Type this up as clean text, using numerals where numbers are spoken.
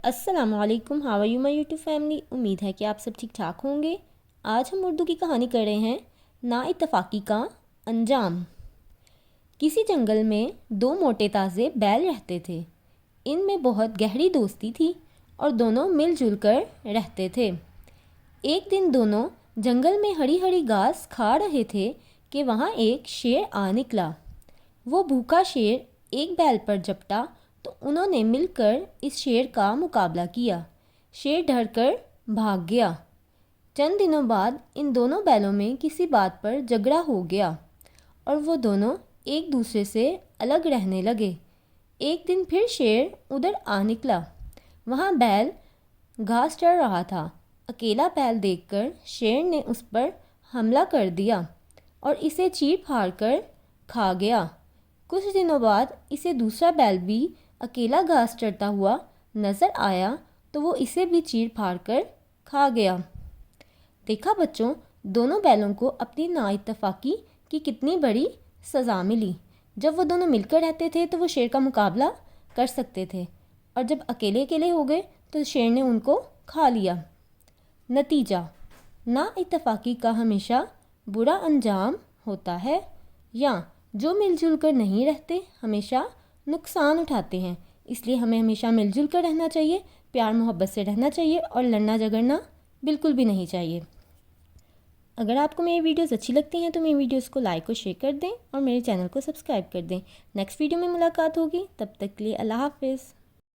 السلام علیکم، how are you my YouTube family. امید ہے کہ آپ سب ٹھیک ٹھاک ہوں گے۔ آج ہم اردو کی کہانی کر رہے ہیں نا اتفاقی کا انجام۔ کسی جنگل میں دو موٹے تازے بیل رہتے تھے۔ ان میں بہت گہری دوستی تھی اور دونوں مل جل کر رہتے تھے۔ ایک دن دونوں جنگل میں ہری ہری گھاس کھا رہے تھے کہ وہاں ایک شیر آ نکلا۔ وہ بھوکا شیر ایک بیل پر جپٹا تو انہوں نے مل کر اس شیر کا مقابلہ کیا۔ شیر ڈر کر بھاگ گیا۔ چند دنوں بعد ان دونوں بیلوں میں کسی بات پر جھگڑا ہو گیا اور وہ دونوں ایک دوسرے سے الگ رہنے لگے۔ ایک دن پھر شیر ادھر آ نکلا۔ وہاں بیل گھاس چر رہا تھا۔ اکیلا بیل دیکھ کر شیر نے اس پر حملہ کر دیا اور اسے چیر پھاڑ کر کھا گیا۔ کچھ دنوں بعد اسے دوسرا بیل بھی اکیلا گھاس چرتا ہوا نظر آیا تو وہ اسے بھی چیر پھاڑ کر کھا گیا۔ دیکھا بچوں، دونوں بیلوں کو اپنی نا اتفاقی کی کتنی بڑی سزا ملی۔ جب وہ دونوں مل کر رہتے تھے تو وہ شیر کا مقابلہ کر سکتے تھے، اور جب اکیلے اکیلے ہو گئے تو شیر نے ان کو کھا لیا۔ نتیجہ: نا اتفاقی کا ہمیشہ برا انجام ہوتا ہے، یا جو مل جل کر نہیں رہتے ہمیشہ نقصان اٹھاتے ہیں۔ اس لیے ہمیں ہمیشہ مل جل کر رہنا چاہیے، پیار محبت سے رہنا چاہیے اور لڑنا جھگڑنا بالکل بھی نہیں چاہیے۔ اگر آپ کو میری ویڈیوز اچھی لگتی ہیں تو میری ویڈیوز کو لائک اور شیئر کر دیں اور میرے چینل کو سبسکرائب کر دیں۔ نیکسٹ ویڈیو میں ملاقات ہوگی، تب تک کے لیے اللہ حافظ۔